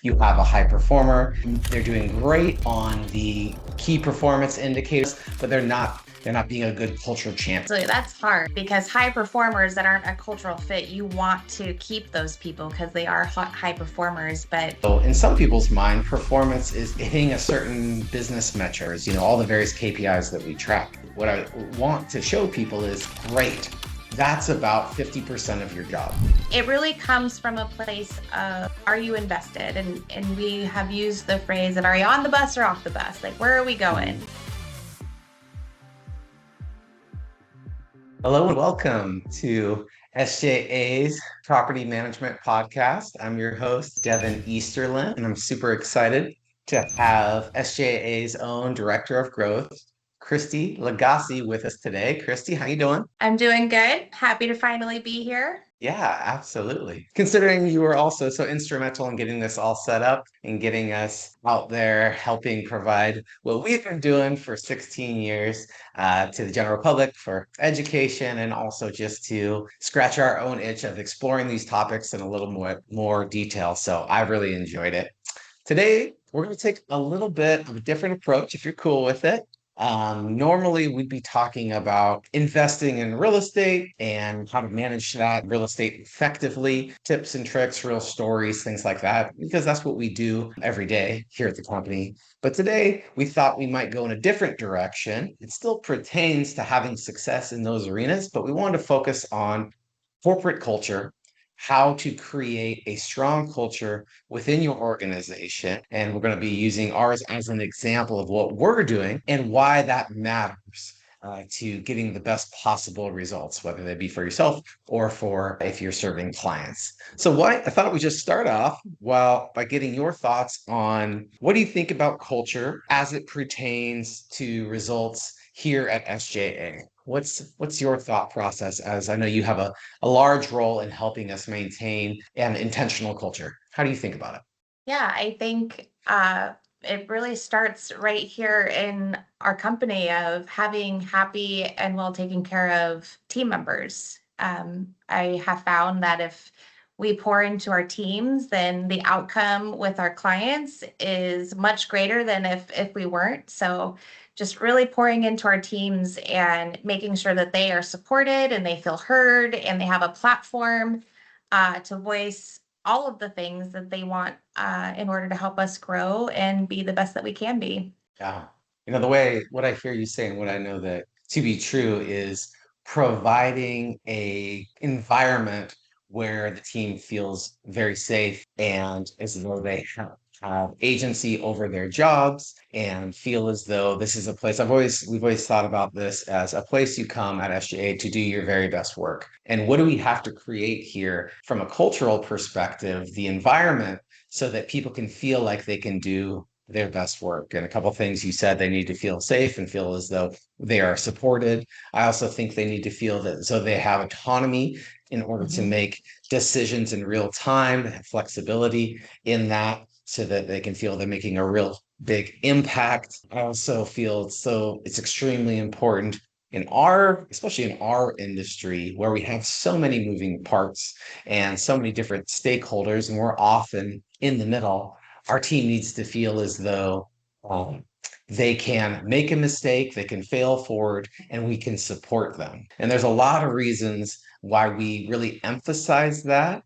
You have a high performer. They're doing great on the key performance indicators, but they're not being a good culture champion. So that's hard because high performers that aren't a cultural fit, you want to keep those people because they are high performers. But So in some people's mind, performance is hitting a certain business measures, all the various KPIs that we track. What I want to show people is great. That's about 50% of your job. it really comes from a place of, are you invested? And we have used the phrase of, are you on the bus or off the bus? Like, where are we going? Hello and welcome to SJA's Property Management Podcast. I'm your host, Devin Easterlin, and I'm super excited to have SJA's own Director of Growth, Christy Lagasse, with us today. Christy, how you doing? I'm doing good. Happy to finally be here. Yeah, absolutely. Considering you were also so instrumental in getting this all set up and getting us out there, helping provide what we've been doing for 16 years to the general public for education and also just to scratch our own itch of exploring these topics in a little more detail. So I've really enjoyed it. Today, we're going to take a little bit of a different approach if you're cool with it. Normally, we'd be talking about investing in real estate and how to manage that real estate effectively, tips and tricks, real stories, things like that, because that's what we do every day here at the company. But today, we thought we might go in a different direction. It still pertains to having success in those arenas, but we wanted to focus on corporate culture, how to create a strong culture within your organization. And we're going to be using ours as an example of what we're doing and why that matters. To getting the best possible results, whether they be for yourself or for if you're serving clients. So I thought we'd just start off by getting your thoughts on what do you think about culture as it pertains to results here at SJA? What's your thought process, as I know you have a large role in helping us maintain an intentional culture? How do you think about it? Yeah, I think it really starts right here in our company of having happy and well taken care of team members. I have found that if we pour into our teams, then the outcome with our clients is much greater than if we weren't. So just really pouring into our teams and making sure that they are supported and they feel heard and they have a platform to voice all of the things that they want in order to help us grow and be the best that we can be. Yeah. What I hear you saying, what I know that to be true is providing a environment where the team feels very safe and as though they have agency over their jobs and feel as though this is a place we've always thought about this as a place you come at SGA to do your very best work. And what do we have to create here from a cultural perspective, the environment, so that people can feel like they can do their best work. And a couple of things you said, they need to feel safe and feel as though they are supported. I also think they need to feel that so they have autonomy in order to make decisions in real time, have flexibility in that so that they can feel they're making a real big impact. I also feel it's extremely important especially in our industry where we have so many moving parts and so many different stakeholders, and we're often in the middle. Our team needs to feel as though they can make a mistake, they can fail forward, and we can support them. And there's a lot of reasons why we really emphasize that.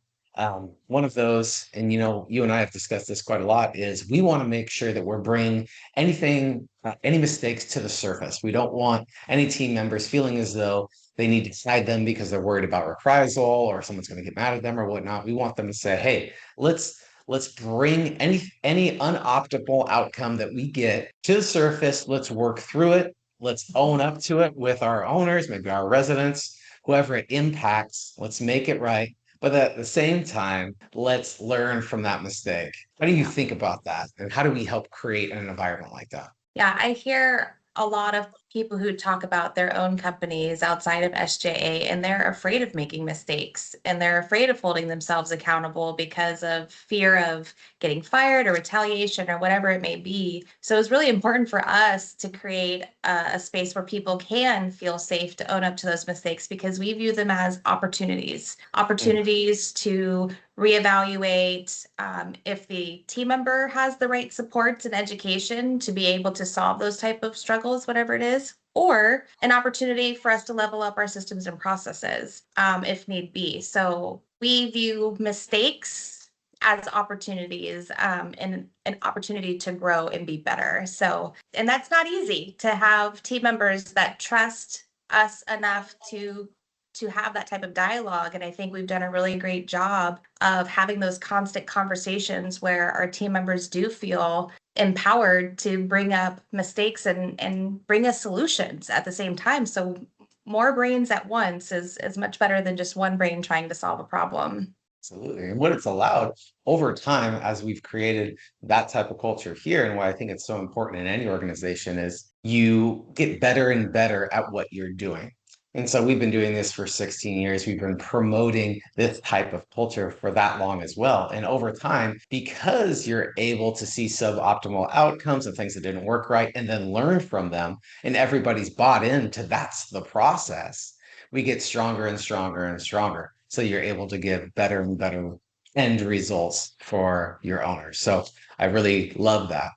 One of those, and you and I have discussed this quite a lot, is we want to make sure that we're bringing any mistakes to the surface. We don't want any team members feeling as though they need to hide them because they're worried about reprisal or someone's going to get mad at them or whatnot. We want them to say, hey, let's bring any unoptimal outcome that we get to the surface. Let's work through it. Let's own up to it with our owners, maybe our residents, whoever it impacts. Let's make it right. But at the same time, let's learn from that mistake. How do you think about that? And how do we help create an environment like that? Yeah, I hear a lot of people who talk about their own companies outside of SJA, and they're afraid of making mistakes and they're afraid of holding themselves accountable because of fear of getting fired or retaliation or whatever it may be. So it's really important for us to create a space where people can feel safe to own up to those mistakes because we view them as opportunities to reevaluate if the team member has the right supports and education to be able to solve those type of struggles, whatever it is, or an opportunity for us to level up our systems and processes if need be. So we view mistakes as opportunities and an opportunity to grow and be better. So, and that's not easy to have team members that trust us enough to have that type of dialogue. And I think we've done a really great job of having those constant conversations where our team members do feel empowered to bring up mistakes and bring us solutions at the same time. So more brains at once is much better than just one brain trying to solve a problem. Absolutely. And what it's allowed over time, as we've created that type of culture here, and why I think it's so important in any organization, is you get better and better at what you're doing. And so we've been doing this for 16 years. We've been promoting this type of culture for that long as well. And over time, because you're able to see suboptimal outcomes and things that didn't work right and then learn from them, and everybody's bought into that's the process, we get stronger and stronger and stronger. So you're able to give better and better end results for your owners. So I really love that.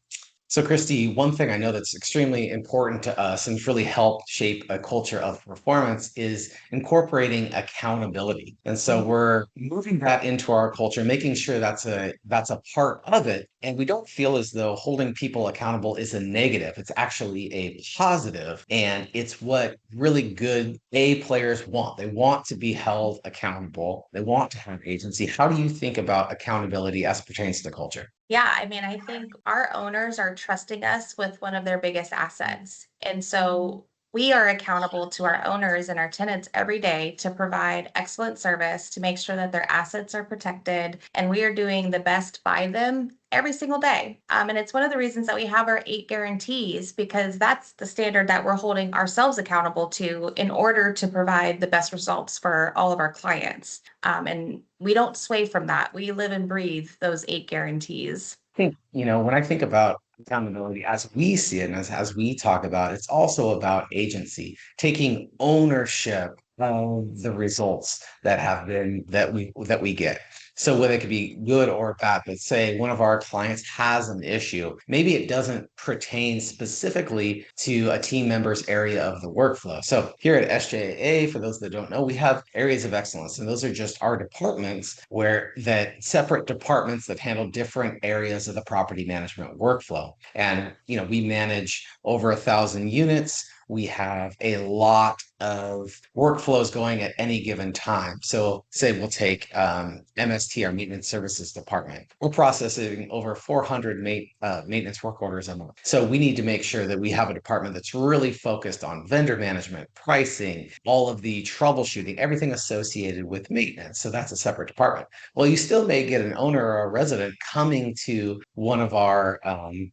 So, Christy, one thing I know that's extremely important to us and really helped shape a culture of performance is incorporating accountability. And so we're moving that into our culture, making sure that's a part of it. And we don't feel as though holding people accountable is a negative. It's actually a positive, and it's what really good A players want. They want to be held accountable. They want to have agency. How do you think about accountability as it pertains to culture? Yeah, I mean, I think our owners are trusting us with one of their biggest assets. And so we are accountable to our owners and our tenants every day to provide excellent service, to make sure that their assets are protected, and we are doing the best by them every single day. And it's one of the reasons that we have our 8 guarantees, because that's the standard that we're holding ourselves accountable to in order to provide the best results for all of our clients. And we don't sway from that. We live and breathe those 8 guarantees. Think, when I think about accountability as we see it and as we talk about it, it's also about agency, taking ownership of the results that we get. So whether it could be good or bad, but say one of our clients has an issue, maybe it doesn't pertain specifically to a team member's area of the workflow. So here at SJA, for those that don't know, we have areas of excellence, and those are just our departments where that separate departments that handle different areas of the property management workflow. And we manage over 1,000 units. We have a lot of workflows going at any given time. So say we'll take MST, our maintenance services department. We're processing over 400 maintenance work orders a month. So we need to make sure that we have a department that's really focused on vendor management, pricing, all of the troubleshooting, everything associated with maintenance. So that's a separate department. Well, you still may get an owner or a resident coming to one of our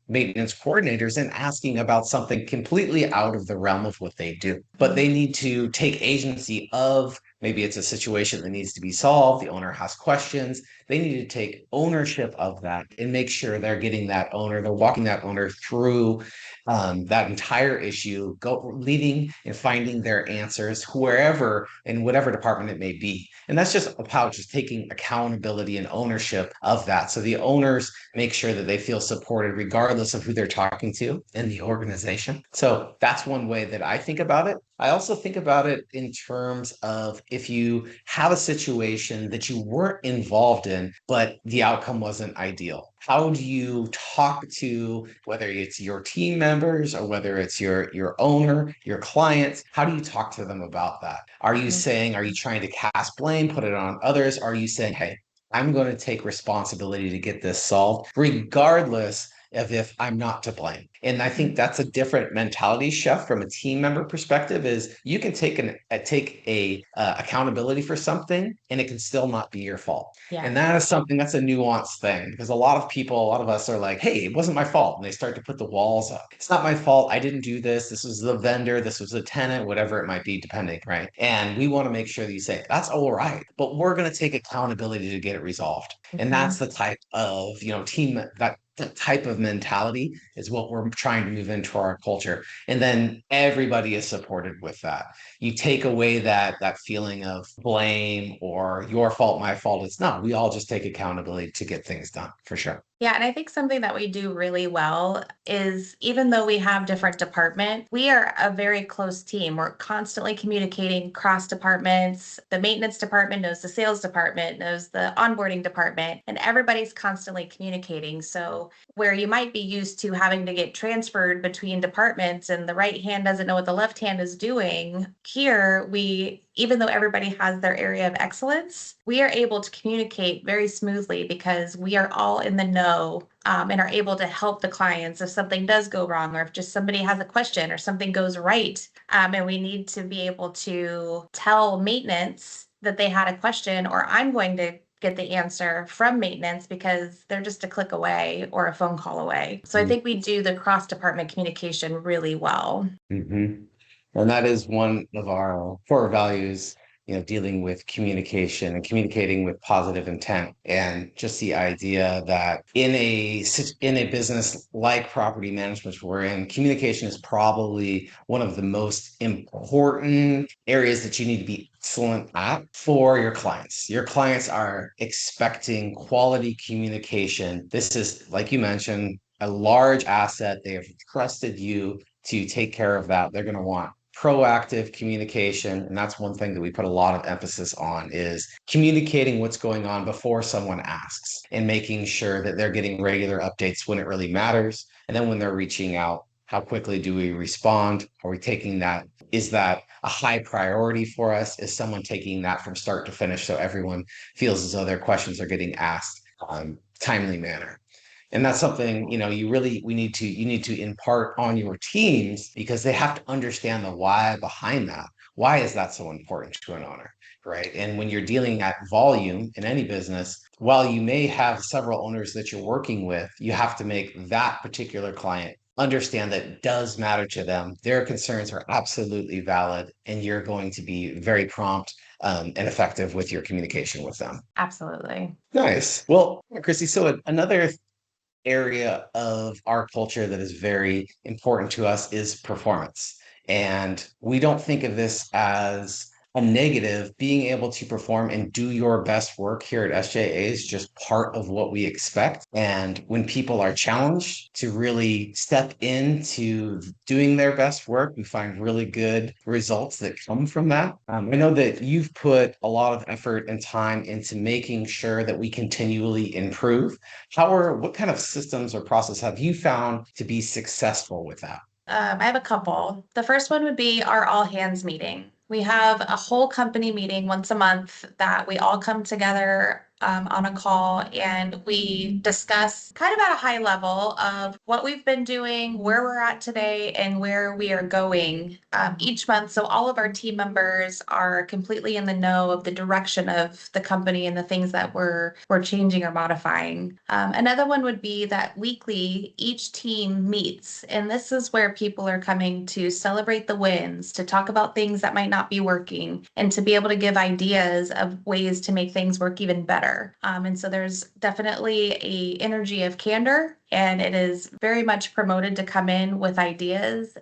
maintenance coordinators and asking about something completely out of the realm of what they do, but they need to take agency of maybe it's a situation that needs to be solved. The owner has questions. They need to take ownership of that and make sure they're walking that owner through that entire issue, leading and finding their answers wherever in whatever department it may be. And that's just about just taking accountability and ownership of that. So the owners make sure that they feel supported regardless of who they're talking to in the organization. So that's one way that I think about it. I also think about it in terms of if you have a situation that you weren't involved in, but the outcome wasn't ideal. How do you talk to, whether it's your team members or whether it's your owner, your clients, how do you talk to them about that? Are you trying to cast blame, put it on others? Are you saying, hey, I'm going to take responsibility to get this solved, regardless as if I'm not to blame. And I think Mhm. that's a different mentality shift from a team member perspective is you can take a accountability for something and it can still not be your fault. And Yes. that is something that's a nuanced thing because a lot of people, a lot of us are like, hey, it wasn't my fault. And they start to put the walls up. It's not my fault. I didn't do this. This was the vendor. This was the tenant, whatever it might be, depending, right? And we want to make sure that you say, that's all right, but we're going to take accountability to get it resolved. And that's Mhm. the type of, team that type of mentality is what we're trying to move into our culture. And then everybody is supported with that. You take away that feeling of blame or your fault, my fault. It's not. We all just take accountability to get things done for sure. Yeah, and I think something that we do really well is even though we have different departments, we are a very close team. We're constantly communicating cross departments. The maintenance department knows the sales department, knows the onboarding department, and everybody's constantly communicating. So where you might be used to having to get transferred between departments and the right hand doesn't know what the left hand is doing, here even though everybody has their area of excellence, we are able to communicate very smoothly because we are all in the know, and are able to help the clients if something does go wrong or if just somebody has a question or something goes right. And we need to be able to tell maintenance that they had a question, or I'm going to get the answer from maintenance because they're just a click away or a phone call away. So I think we do the cross department communication really well. Mm-hmm. And that is one of our core values, dealing with communication and communicating with positive intent. And just the idea that in a business like property management we're in, communication is probably one of the most important areas that you need to be excellent at for your clients. Your clients are expecting quality communication. This is, like you mentioned, a large asset. They have trusted you to take care of that. They're going to want proactive communication, and that's one thing that we put a lot of emphasis on is communicating what's going on before someone asks and making sure that they're getting regular updates when it really matters. And then when they're reaching out, how quickly do we respond? Are we taking that? Is that a high priority for us? Is someone taking that from start to finish so everyone feels as though their questions are getting asked timely manner? And that's something, you need to impart on your teams because they have to understand the why behind that. Why is that so important to an owner? Right. And when you're dealing at volume in any business, while you may have several owners that you're working with, you have to make that particular client understand that it does matter to them. Their concerns are absolutely valid, and you're going to be very prompt and effective with your communication with them. Absolutely. Nice. Well, Chrissy, so another area of our culture that is very important to us is performance. And we don't think of this as a negative. Being able to perform and do your best work here at SJA is just part of what we expect. And when people are challenged to really step into doing their best work, we find really good results that come from that. I know that you've put a lot of effort and time into making sure that we continually improve. What kind of systems or process have you found to be successful with that? I have a couple. The first one would be our all hands meeting. We have a whole company meeting once a month that we all come together on a call and we discuss kind of at a high level of what we've been doing, where we're at today, and where we are going each month. So all of our team members are completely in the know of the direction of the company and the things that we're changing or modifying. Another one would be that weekly each team meets, and this is where people are coming to celebrate the wins, to talk about things that might not be working, and to be able to give ideas of ways to make things work even better. And so there's definitely a energy of candor, and it is very much promoted to come in with ideas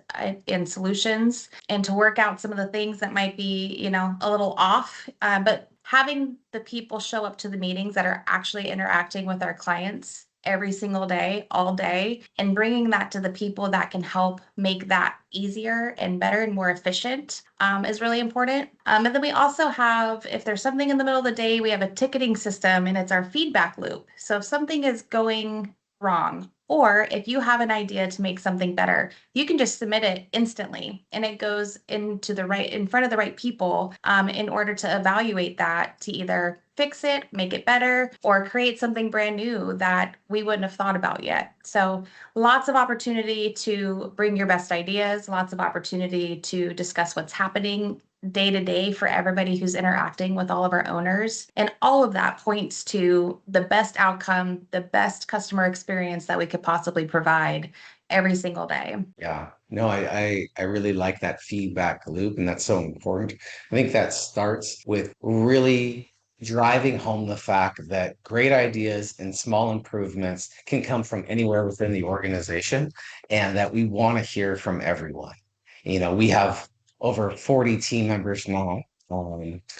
and solutions and to work out some of the things that might be, a little off. But having the people show up to the meetings that are actually interacting with our clients every single day, all day, and bringing that to the people that can help make that easier and better and more efficient is really important. And then we also have, if there's something in the middle of the day, we have a ticketing system and it's our feedback loop. So if something is going wrong, or if you have an idea to make something better, you can just submit it instantly and it goes in front of the right people in order to evaluate that to either fix it, make it better, or create something brand new that we wouldn't have thought about yet. So lots of opportunity to bring your best ideas, lots of opportunity to discuss what's happening day to day for everybody who's interacting with all of our owners. And all of that points to the best outcome, the best customer experience that we could possibly provide every single day. Yeah, no, I really like that feedback loop, and that's so important. I think that starts with really driving home the fact that great ideas and small improvements can come from anywhere within the organization, and that we want to hear from everyone. We have over 40 team members now,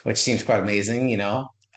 which seems quite amazing,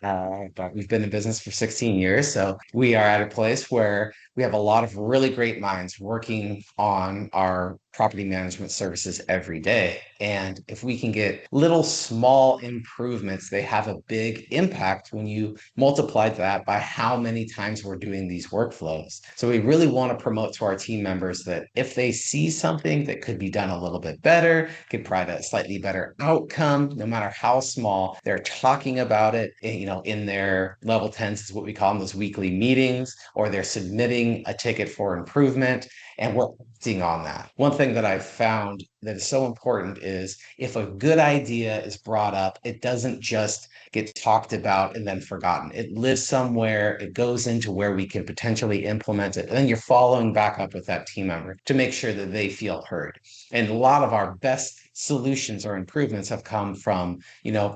but we've been in business for 16 years. So we are at a place where we have a lot of really great minds working on our property management services every day. And if we can get little small improvements, they have a big impact when you multiply that by how many times we're doing these workflows. So we really want to promote to our team members that if they see something that could be done a little bit better, could provide a slightly better outcome, no matter how small, they're talking about it, in their level 10s is what we call them, those weekly meetings, or they're submitting a ticket for improvement, and we're acting on that. One thing that I've found that is so important is if a good idea is brought up, it doesn't just get talked about and then forgotten. It lives somewhere, it goes into where we can potentially implement it. And then you're following back up with that team member to make sure that they feel heard. And a lot of our best solutions or improvements have come from,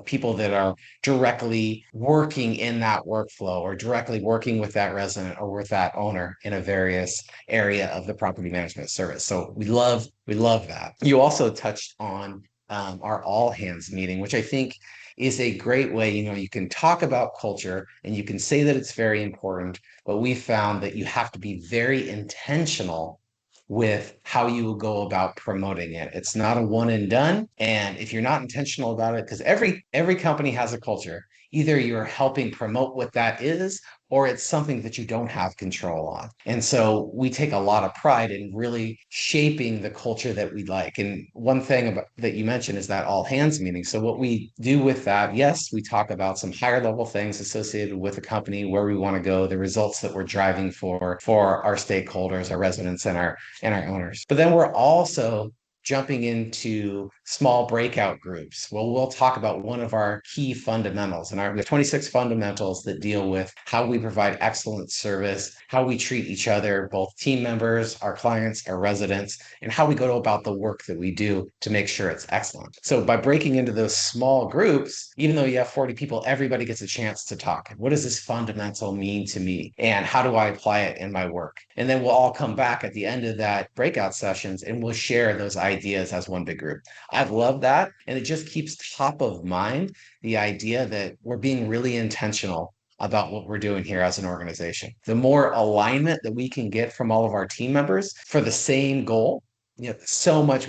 people that are directly working in that workflow or directly working with that resident or with that owner in a various area of the property management service. So we love that. You also touched on our all hands meeting, which I think is a great way. You can talk about culture and you can say that it's very important, but we found that you have to be very intentional with how you will go about promoting it. It's not a one and done. And if you're not intentional about it, because every company has a culture, either you're helping promote what that is, or it's something that you don't have control on. And so we take a lot of pride in really shaping the culture that we like. And one thing that you mentioned is that all hands meeting. So what we do with that, yes, we talk about some higher level things associated with the company, where we want to go, the results that we're driving for our stakeholders, our residents, and our owners. But then we're also jumping into small breakout groups. Well, we'll talk about one of our key fundamentals, and we have 26 fundamentals that deal with how we provide excellent service, how we treat each other, both team members, our clients, our residents, and how we go about the work that we do to make sure it's excellent. So by breaking into those small groups, even though you have 40 people, everybody gets a chance to talk. What does this fundamental mean to me? And how do I apply it in my work? And then we'll all come back at the end of that breakout sessions and we'll share those ideas as one big group. I've loved that. And it just keeps top of mind the idea that we're being really intentional about what we're doing here as an organization. The more alignment that we can get from all of our team members for the same goal, we get so much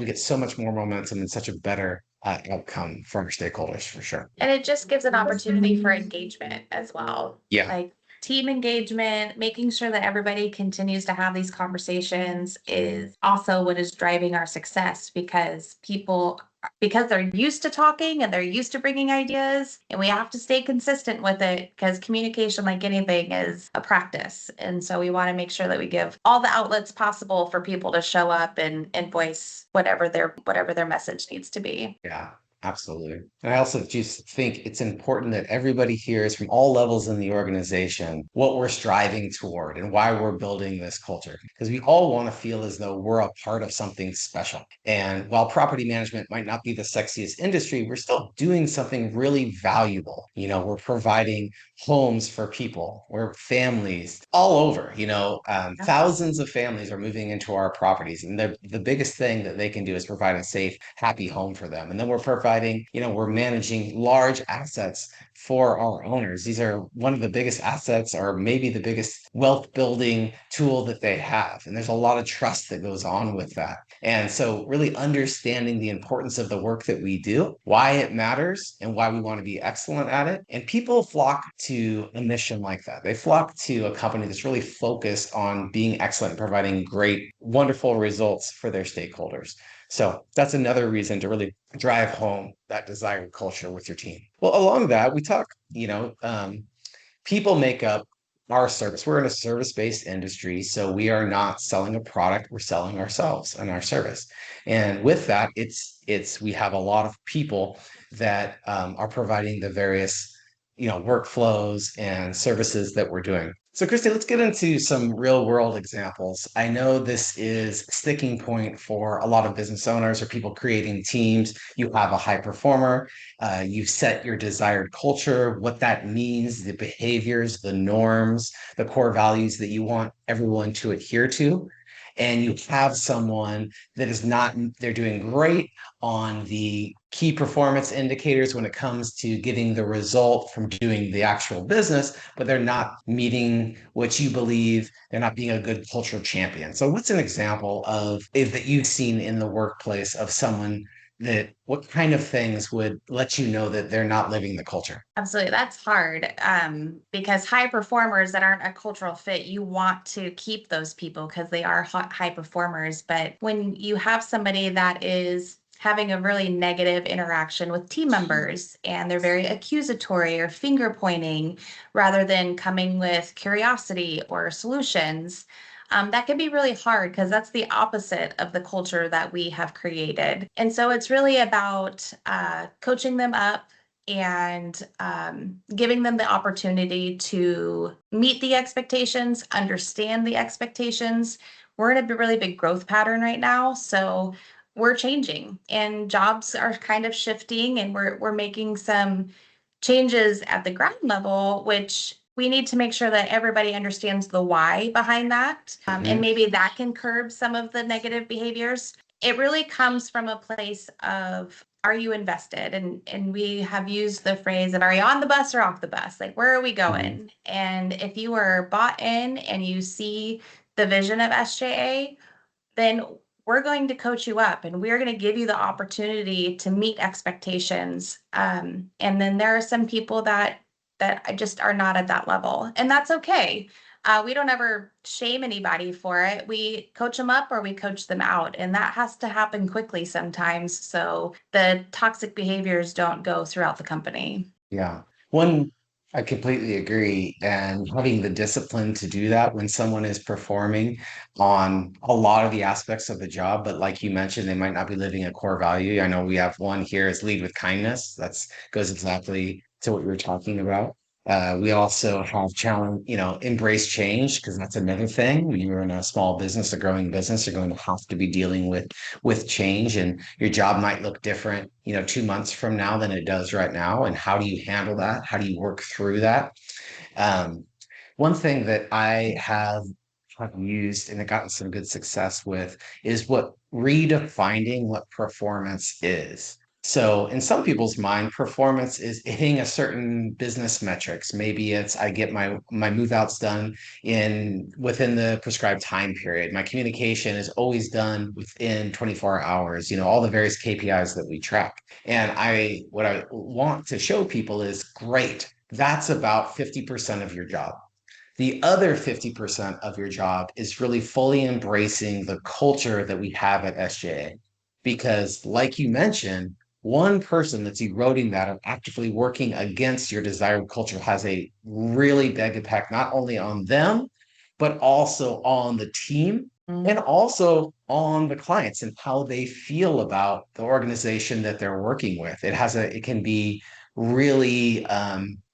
more momentum and such a better outcome for our stakeholders for sure. And it just gives an opportunity for engagement as well. Yeah. Like team engagement, making sure that everybody continues to have these conversations is also what is driving our success, because they're used to talking and they're used to bringing ideas, and we have to stay consistent with it because communication, like anything, is a practice. And so we want to make sure that we give all the outlets possible for people to show up and voice whatever their message needs to be. Yeah, absolutely. And I also just think it's important that everybody hears from all levels in the organization what we're striving toward and why we're building this culture. Because we all want to feel as though we're a part of something special. And while property management might not be the sexiest industry, we're still doing something really valuable. We're providing homes for people, we're families all over, thousands of families are moving into our properties. And the biggest thing that they can do is provide a safe, happy home for them. And then we're managing large assets for our owners. These are one of the biggest assets, or maybe the biggest wealth building tool that they have. And there's a lot of trust that goes on with that. And so really understanding the importance of the work that we do, why it matters, and why we want to be excellent at it. And people flock to a mission like that. They flock to a company that's really focused on being excellent and providing great, wonderful results for their stakeholders. So that's another reason to really drive home that desired culture with your team. Well, along that, we talk, people make up our service. We're in a service-based industry, so we are not selling a product, we're selling ourselves and our service. And with that, it's we have a lot of people that are providing the various, workflows and services that we're doing. So, Christy, let's get into some real world examples. I know this is a sticking point for a lot of business owners or people creating teams. You have a high performer, you set your desired culture, what that means, the behaviors, the norms, the core values that you want everyone to adhere to. And you have someone that is not, they're doing great on the key performance indicators when it comes to getting the result from doing the actual business, but they're not meeting what you believe. They're not being a good cultural champion. So, what's an example of that you've seen in the workplace of someone that what kind of things would let you know that they're not living the culture? Absolutely. That's hard because high performers that aren't a cultural fit, you want to keep those people because they are high performers. But when you have somebody that is having a really negative interaction with team members and they're very accusatory or finger pointing rather than coming with curiosity or solutions, that can be really hard because that's the opposite of the culture that we have created. And so it's really about coaching them up and giving them the opportunity to meet the expectations, understand the expectations. We're in a really big growth pattern right now, so we're changing and jobs are kind of shifting, and we're making some changes at the ground level, which we need to make sure that everybody understands the why behind that, and Mhm. maybe that can curb some of the negative behaviors. It really comes from a place of, are you invested? And we have used the phrase of, are you on the bus or off the bus? Like, where are we Mhm. going? And if you are bought in and you see the vision of SJA, then we're going to coach you up and we're going to give you the opportunity to meet expectations. And then there are some people that just are not at that level, and that's okay. We don't ever shame anybody for it. We coach them up or we coach them out, and that has to happen quickly sometimes so the toxic behaviors don't go throughout the company. Yeah. One, I completely agree. And having the discipline to do that when someone is performing on a lot of the aspects of the job, but like you mentioned, they might not be living a core value. I know we have one here is lead with kindness. That's goes exactly to what we were talking about. We also have challenge, embrace change because that's another thing. When you're in a small business, a growing business, you're going to have to be dealing with change, and your job might look different, 2 months from now than it does right now. And how do you handle that? How do you work through that? Um, One thing that I have used and gotten some good success with is what redefining what performance is. So in some people's mind, performance is hitting a certain business metrics. Maybe it's I get my move outs done in within the prescribed time period. My communication is always done within 24 hours, all the various KPIs that we track. And what I want to show people is great. That's about 50% of your job. The other 50% of your job is really fully embracing the culture that we have at SJA. Because, like you mentioned, one person that's eroding that or actively working against your desired culture has a really big impact, not only on them, but also on the team and also on the clients and how they feel about the organization that they're working with. It can be really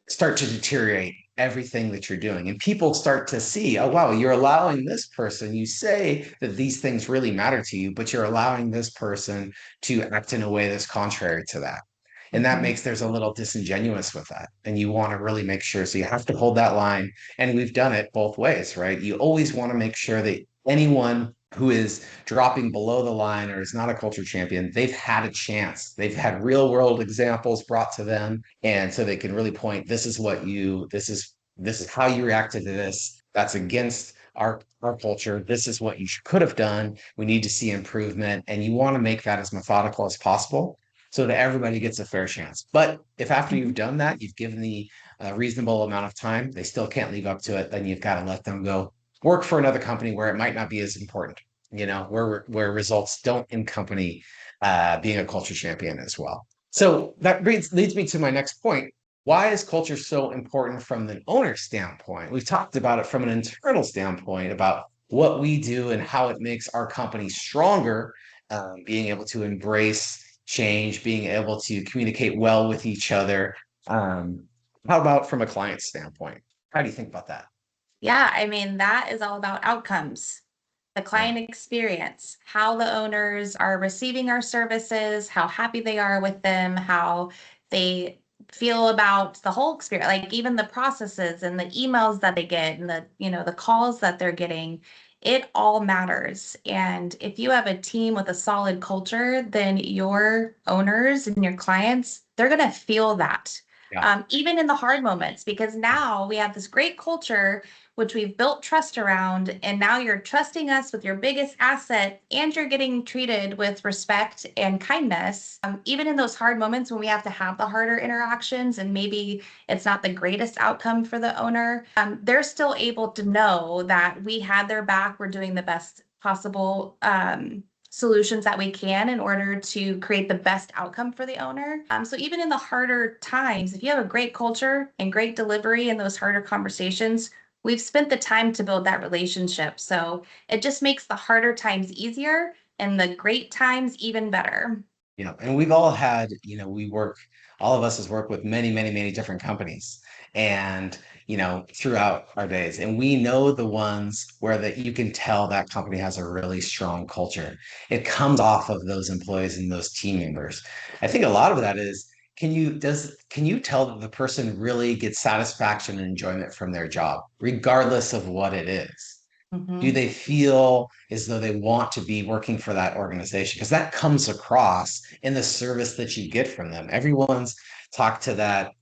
start to deteriorate everything that you're doing. And people start to see, oh, wow, you're allowing this person, you say that these things really matter to you, but you're allowing this person to act in a way that's contrary to that. And that Mhm. makes there's a little disingenuous with that. And you want to really make sure. So you have to hold that line. And we've done it both ways, right? You always want to make sure that anyone who is dropping below the line or is not a culture champion, they've had a chance. They've had real world examples brought to them. And so they can really point, this is how you reacted to this. That's against our culture. This is what you could have done. We need to see improvement. And you want to make that as methodical as possible so that everybody gets a fair chance. But if after you've Mhm. done that, you've given the reasonable amount of time, they still can't live up to it, then you've got to let them go work for another company where it might not be as important. where results don't accompany being a culture champion as well. So that leads me to my next point. Why is culture so important from the owner standpoint? We've talked about it from an internal standpoint about what we do and how it makes our company stronger, being able to embrace change, being able to communicate well with each other. Um, how about from a client standpoint? How do you think about that? Yeah, I mean, that is all about outcomes, the Yeah. client experience, how the owners are receiving our services, how happy they are with them, how they feel about the whole experience, like even the processes and the emails that they get and the calls that they're getting. It all matters. And if you have a team with a solid culture, then your owners and your clients, they're going to feel that. Yeah. Even in the hard moments, because now we have this great culture which we've built trust around. And now you're trusting us with your biggest asset and you're getting treated with respect and kindness. Even in those hard moments when we have to have the harder interactions and maybe it's not the greatest outcome for the owner, they're still able to know that we had their back. We're doing the best possible solutions that we can in order to create the best outcome for the owner. So even in the harder times, if you have a great culture and great delivery in those harder conversations, we've spent the time to build that relationship. So it just makes the harder times easier and the great times even better. And we've all had, all of us has worked with many, many, many different companies and, throughout our days. And we know the ones where that you can tell that company has a really strong culture. It comes off of those employees and those team members. I think a lot of that is, can you tell that the person really gets satisfaction and enjoyment from their job, regardless of what it is? Do Mhm. they feel as though they want to be working for that organization? Because that comes across in the service that you get from them. Everyone's talked to that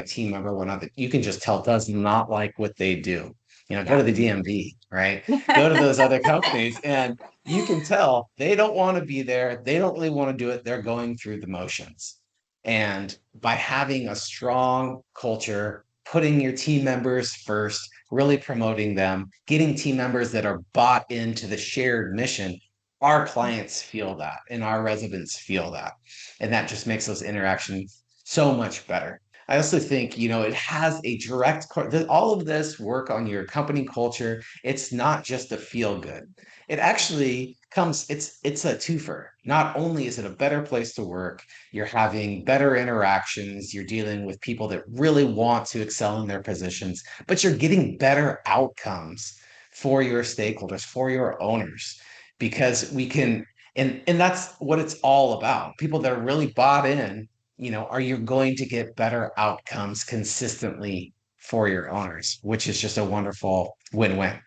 team member, whatnot, that you can just tell does not like what they do. Go to Yeah. the DMV, right? Go to those other companies, and you can tell they don't want to be there. They don't really want to do it. They're going through the motions. And by having a strong culture, putting your team members first, really promoting them, getting team members that are bought into the shared mission, our clients feel that and our residents feel that. And that just makes those interactions so much better. I also think, it has a all of this work on your company culture. It's not just a feel good. It actually it's a twofer. Not only is it a better place to work, you're having better interactions, you're dealing with people that really want to excel in their positions, but you're getting better outcomes for your stakeholders, for your owners, because we can, and that's what it's all about. People that are really bought in, are you going to get better outcomes consistently for your owners, which is just a wonderful win-win.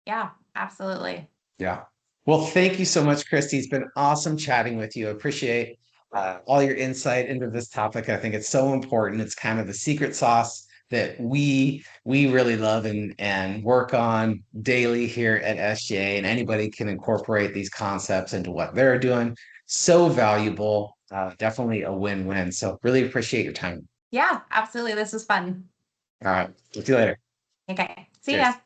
Yeah, absolutely. Yeah. Well, thank you so much, Christy. It's been awesome chatting with you. I appreciate all your insight into this topic. I think it's so important. It's kind of the secret sauce that we really love and work on daily here at SGA, and anybody can incorporate these concepts into what they're doing. So valuable. Definitely a win-win. So really appreciate your time. Yeah, absolutely. This was fun. All right. Talk to you later. Okay. See ya. Cheers.